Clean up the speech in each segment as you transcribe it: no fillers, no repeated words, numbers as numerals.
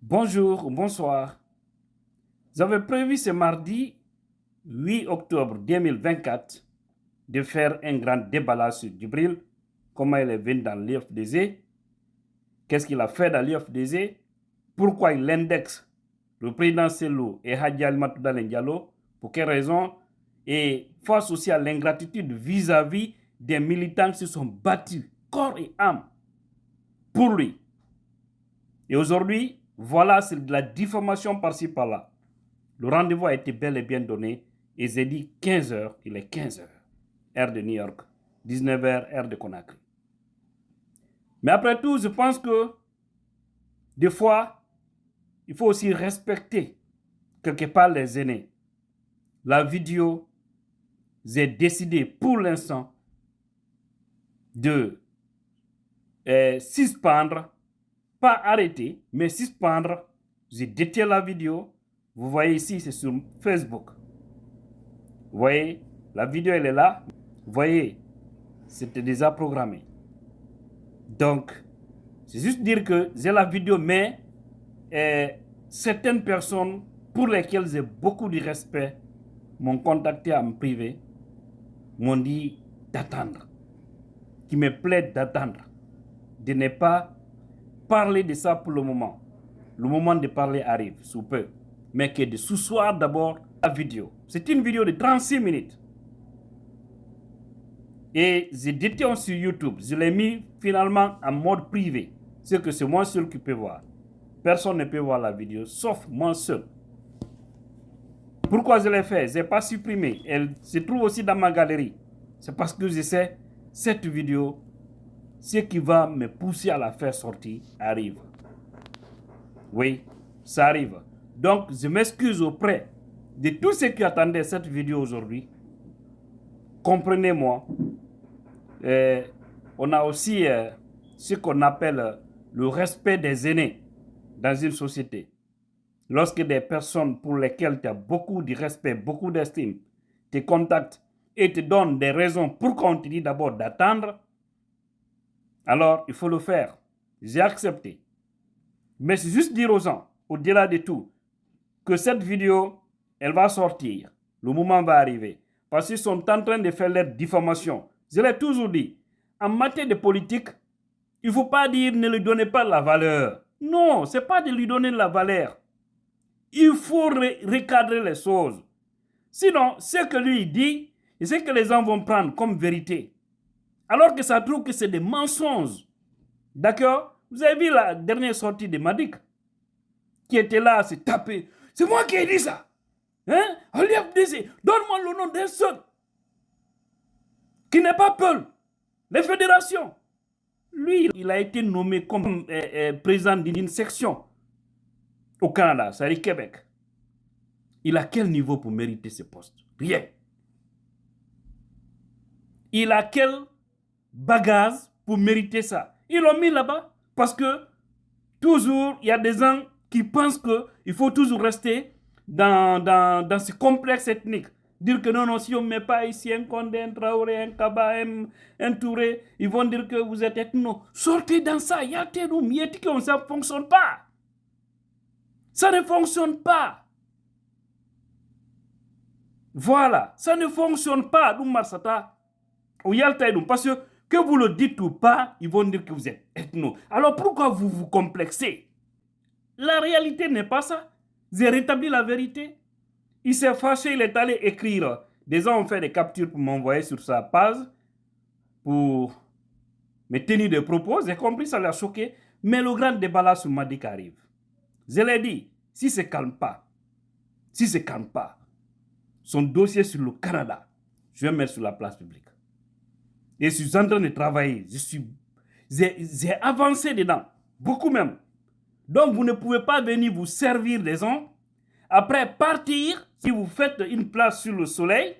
Bonjour ou bonsoir. J'avais prévu ce mardi 8 octobre 2024 de faire un grand débat sur Djibril, comment il est venu dans l'IFDZ, qu'est-ce qu'il a fait dans l'IFDZ, pourquoi il indexe le président Selou et Hadji Alimatou Diallo, pour quelles raisons, et face aussi à l'ingratitude vis-à-vis des militants qui se sont battus corps et âme pour lui. Et aujourd'hui, voilà, c'est de la diffamation par-ci par-là. Le rendez-vous a été bel et bien donné et j'ai dit 15h, il est 15h, heure de New York, 19h, heure de Conakry. Mais après tout, je pense que des fois, il faut aussi respecter quelque part les aînés. La vidéo, j'ai décidé pour l'instant de suspendre, pas arrêter, mais suspendre. J'ai détient la vidéo. Vous voyez ici, c'est sur Facebook. Vous voyez, la vidéo, elle est là. Vous voyez, c'était déjà programmé. Donc, c'est juste dire que j'ai la vidéo, mais certaines personnes pour lesquelles j'ai beaucoup de respect m'ont contacté en privé, m'ont dit d'attendre, qui me plaît d'attendre, de ne pas parler de ça pour le moment. Le moment de parler arrive sous peu, mais que de sous-soir d'abord la vidéo. C'est une vidéo de 36 minutes. Et je détiens sur YouTube. Je l'ai mis finalement en mode privé. C'est que c'est moi seul qui peux voir. Personne ne peut voir la vidéo, sauf moi seul. Pourquoi je l'ai fait? Je n'ai pas supprimé. Elle se trouve aussi dans ma galerie. C'est parce que je sais, cette vidéo, ce qui va me pousser à la faire sortir, arrive. Oui, ça arrive. Donc, je m'excuse auprès de tous ceux qui attendaient cette vidéo aujourd'hui. Comprenez-moi. On a aussi ce qu'on appelle le respect des aînés dans une société. Lorsque des personnes pour lesquelles tu as beaucoup de respect, beaucoup d'estime, te contactent et te donnent des raisons pour qu'on te dise d'abord d'attendre, alors il faut le faire. J'ai accepté. Mais c'est juste dire aux gens, au-delà de tout, que cette vidéo, elle va sortir. Le moment va arriver. Parce qu'ils sont en train de faire leur diffamation. Je l'ai toujours dit. En matière de politique, il ne faut pas dire ne lui donnez pas la valeur. Non, ce n'est pas de lui donner la valeur. Il faut recadrer les choses. Sinon, ce que lui dit, c'est ce que les gens vont prendre comme vérité. Alors que ça trouve que c'est des mensonges. D'accord? Vous avez vu la dernière sortie de Madik, qui était là à se taper. C'est moi qui ai dit ça. Hein? Donne-moi le nom d'un seul qui n'est pas Peul. Les fédérations. Lui, il a été nommé comme président d'une section au Canada, c'est-à-dire Québec. Il a quel niveau pour mériter ce poste? Rien. Il a quel bagage pour mériter ça? Ils l'ont mis là-bas parce que toujours, il y a des gens qui pensent qu'il faut toujours rester dans ce complexe ethnique. Dire que non, si on ne met pas ici un Condé, un Traoré, un Kaba, un Touré, ils vont dire que vous êtes ethno. Sortez dans ça, il y a ça ne fonctionne pas. Ça ne fonctionne pas. Voilà, ça ne fonctionne pas, parce que vous le dites ou pas, ils vont dire que vous êtes ethno. Alors pourquoi vous vous complexez? La réalité n'est pas ça. J'ai rétabli la vérité. Il s'est fâché, il est allé écrire. Des gens ont fait des captures pour m'envoyer sur sa page pour me tenir des propos. J'ai compris, ça l'a choqué. Mais le grand débat là sur Madik arrive. Je l'ai dit, si ce calme pas, son dossier sur le Canada, je vais mettre sur la place publique. Et je suis en train de travailler. J'ai avancé dedans, beaucoup même. Donc vous ne pouvez pas venir vous servir des gens. Après partir, si vous faites une place sur le soleil,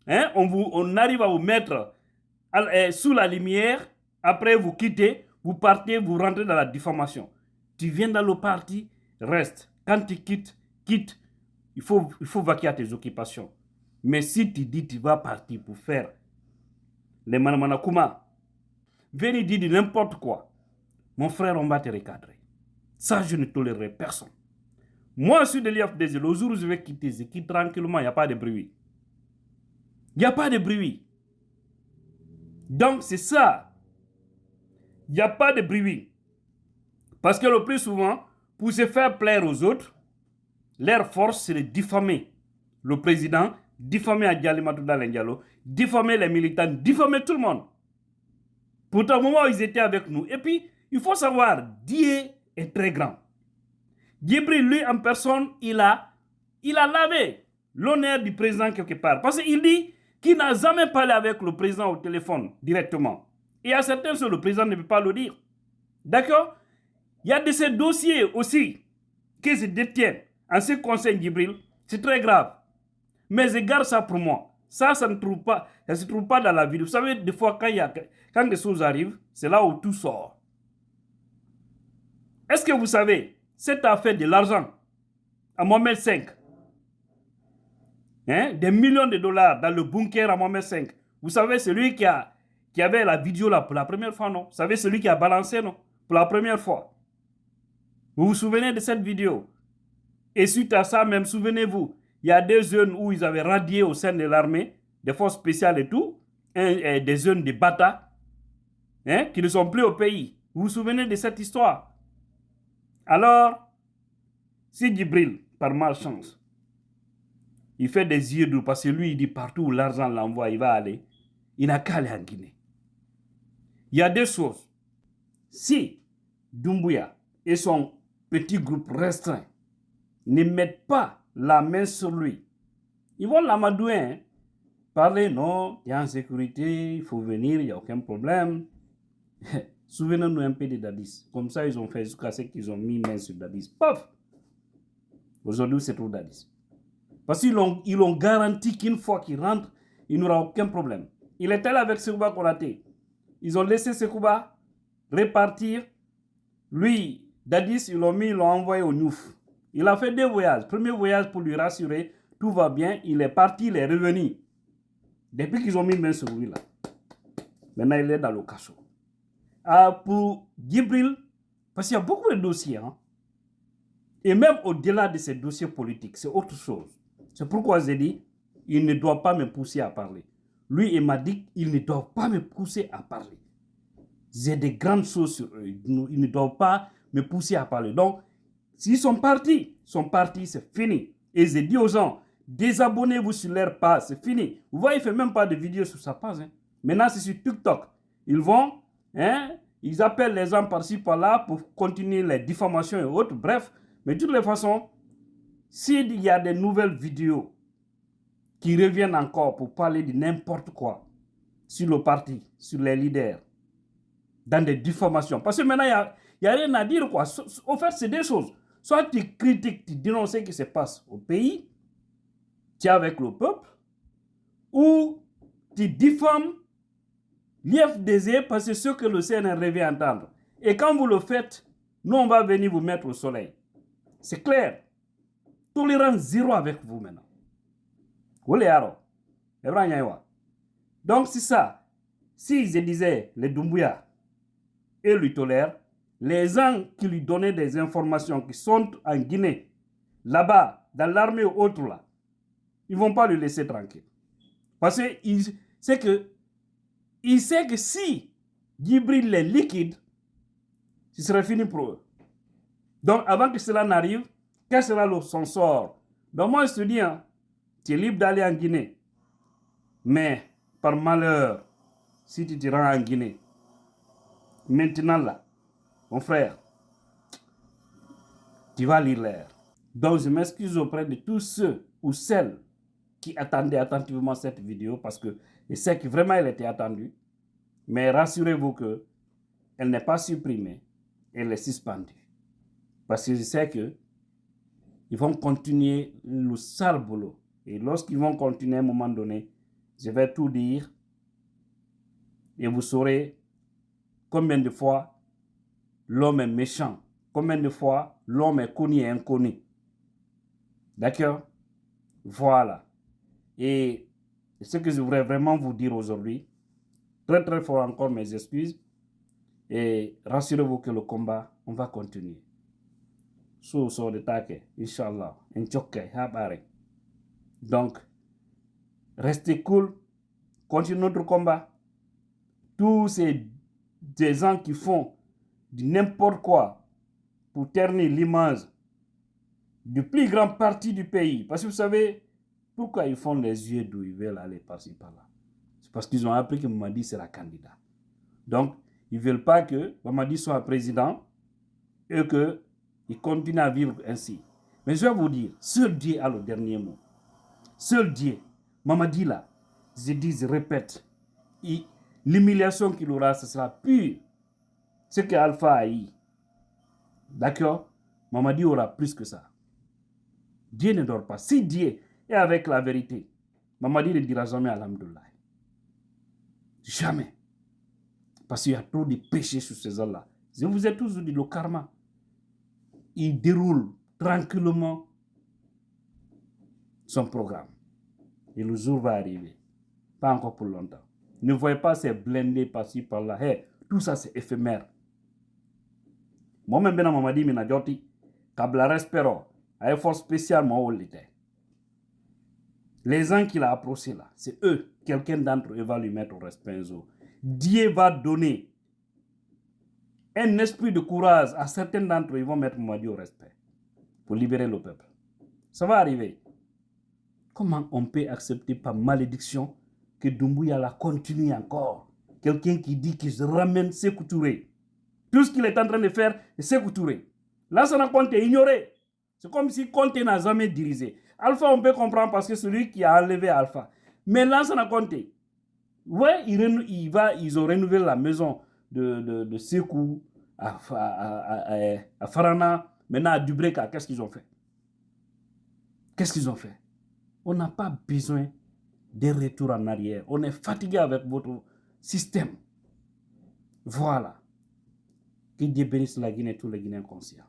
hein, on arrive à vous mettre sous la lumière. Après vous quittez, vous partez, vous rentrez dans la diffamation. Tu viens dans le parti, reste. Quand tu quittes, quitte. Il faut vaquer à tes occupations. Mais si tu dis que tu vas partir pour faire les Manamanakuma, venez dire n'importe quoi, mon frère, on va te recadrer. Ça, je ne tolérerai personne. Moi, je suis de l'IFDZ. Le jour où je vais quitter, je quitte tranquillement, il n'y a pas de bruit. Il n'y a pas de bruit. Donc, c'est ça. Il n'y a pas de bruit. Parce que le plus souvent, pour se faire plaire aux autres, leur force, c'est de diffamer le président, diffamer Adjalimatou Diallo, diffamer les militants, diffamer tout le monde. Pourtant, au moment où ils étaient avec nous. Et puis, il faut savoir, Dieu est très grand. Djibril, lui, en personne, il a lavé l'honneur du président quelque part. Parce qu'il dit qu'il n'a jamais parlé avec le président au téléphone directement. Et à certains choses, le président ne peut pas le dire. D'accord? Il y a de ces dossiers aussi qui se détiennent en ce qui concerne Djibril. C'est très grave. Mais je garde ça pour moi. Ça ne se trouve pas dans la vidéo. Vous savez, des fois, quand des choses arrivent, c'est là où tout sort. Est-ce que vous savez, cette affaire de l'argent à Mohamed V, des millions de dollars dans le bunker à Mohamed V, vous savez, celui qui avait la vidéo là pour la première fois, non? Vous savez, celui qui a balancé, non? Pour la première fois. Vous vous souvenez de cette vidéo? Et suite à ça, même, souvenez-vous, il y a des zones où ils avaient radié au sein de l'armée, des forces spéciales et tout, des zones de Bata, qui ne sont plus au pays. Vous vous souvenez de cette histoire? Alors, si Djibril, par malchance, il fait des yeux doux parce que lui, il dit partout où l'argent l'envoie, il va aller, il n'a qu'à aller en Guinée. Il y a deux choses. Si Doumbouya et son petit groupe restreint ne mettent pas la main sur lui, ils vont l'amadouer, parler, non, il y a en sécurité, il faut venir, il n'y a aucun problème. Souvenez-nous un peu de Dadis. Comme ça, ils ont fait jusqu'à ce qu'ils ont mis main sur Dadis. Paf! Aujourd'hui, c'est trop Dadis. Parce qu'ils ont garanti qu'une fois qu'il rentre, il n'aura aucun problème. Il est allé avec Sekouba Konaté. Ils ont laissé Sekouba repartir. Lui, Dadis, ils l'ont envoyé au Nouf. Il a fait 2 voyages. Premier voyage pour lui rassurer, tout va bien. Il est parti, il est revenu. Depuis qu'ils ont mis main sur lui là. Maintenant, il est dans le cachot. Pour Djibril, parce qu'il y a beaucoup de dossiers. Et même au-delà de ces dossiers politiques, c'est autre chose. C'est pourquoi j'ai dit, il ne doit pas me pousser à parler. Lui, il m'a dit qu'il ne doit pas me pousser à parler. J'ai des grandes choses sur eux. Ils ne doivent pas me pousser à parler. Donc, s'ils sont partis, c'est fini. Et j'ai dit aux gens, désabonnez-vous sur leur page, c'est fini. Vous voyez, il ne fait même pas de vidéos sur sa page. Maintenant, c'est sur TikTok. Ils vont, ils appellent les gens par-ci, par-là pour continuer les diffamations et autres. Bref, mais de toutes les façons, s'il y a des nouvelles vidéos qui reviennent encore pour parler de n'importe quoi sur le parti, sur les leaders, dans des diffamations, parce que maintenant, il n'y a rien à dire, quoi. Au fait, c'est deux choses. Soit tu critiques, tu dénonces ce qui se passe au pays, tu es avec le peuple, ou tu diffames l'IFDZ parce que c'est ce que le CNRD veut entendre. Et quand vous le faites, nous, on va venir vous mettre au soleil. C'est clair. Tolérance zéro avec vous maintenant. Donc, c'est ça. Si je disais les Doumbouya et lui tolèrent, les gens qui lui donnaient des informations qui sont en Guinée, là-bas, dans l'armée ou autre là, ils ne vont pas le laisser tranquille. Parce qu'il sait que si Djibril est liquide, ce serait fini pour eux. Donc, avant que cela n'arrive, quel sera son sort? Donc, moi, je te dis, tu es libre d'aller en Guinée. Mais, par malheur, si tu te rends en Guinée, maintenant là, mon frère, tu vas lire l'air. Donc, je m'excuse auprès de tous ceux ou celles qui attendaient attentivement cette vidéo parce que je sais que vraiment elle était attendue. Mais rassurez-vous qu'elle n'est pas supprimée, elle est suspendue. Parce que je sais qu'ils vont continuer le sale boulot. Et lorsqu'ils vont continuer à un moment donné, je vais tout dire. Et vous saurez combien de fois l'homme est méchant. Combien de fois l'homme est connu et inconnu. D'accord? Voilà. Et ce que je voudrais vraiment vous dire aujourd'hui, très très fort encore mes excuses. Et rassurez-vous que le combat, on va continuer. so de take, Inch'Allah, en chokke, habare. Donc, restez cool, continuez notre combat. Tous ces des gens qui font du n'importe quoi pour ternir l'image du plus grand parti du pays. Parce que vous savez, pourquoi ils font les yeux d'où ils veulent aller par-ci, par-là? C'est parce qu'ils ont appris que Mamadi sera candidat. Donc, ils ne veulent pas que Mamadi soit président et qu'il continue à vivre ainsi. Mais je vais vous dire, seul Dieu a le dernier mot. Seul Dieu. Mamadi là, je dis, je répète, l'humiliation qu'il aura, ce sera pur. Ce que Alpha a eu. D'accord? Mamadi aura plus que ça. Dieu ne dort pas. Si Dieu est avec la vérité, Mamadi ne dira jamais Alhamdulillah. Jamais. Parce qu'il y a trop de péchés sur ces hommes-là. Je vous ai toujours dit, le karma, il déroule tranquillement son programme. Et le jour va arriver. Pas encore pour longtemps. Ne voyez pas ces blindés par-ci, par-là. Hey, tout ça, c'est éphémère. Moi-même, Mamadi, je suis dit, Kabla Respero, à force spéciale, moi, les gens qu'il a approchés là, c'est eux. Quelqu'un d'entre eux va lui mettre au respect. Dieu va donner un esprit de courage à certains d'entre eux. Ils vont mettre Mamadi au respect pour libérer le peuple. Ça va arriver. Comment on peut accepter par malédiction que Doumbouya la continue encore? Quelqu'un qui dit qu'il se ramène Sékou Touré. Tout ce qu'il est en train de faire, c'est Sékou Touré. Lansana Conté est ignoré. C'est comme si Conté n'a jamais dirigé. Alpha, on peut comprendre parce que c'est celui qui a enlevé Alpha. Mais Lansana Conté, ouais, ils ont renouvelé la maison de Sékou à Farana, maintenant à Dubreka. Qu'est-ce qu'ils ont fait? Qu'est-ce qu'ils ont fait? On n'a pas besoin de retour en arrière. On est fatigué avec votre système. Voilà. Que Dieu bénisse la Guinée et tous les Guinéens conscients.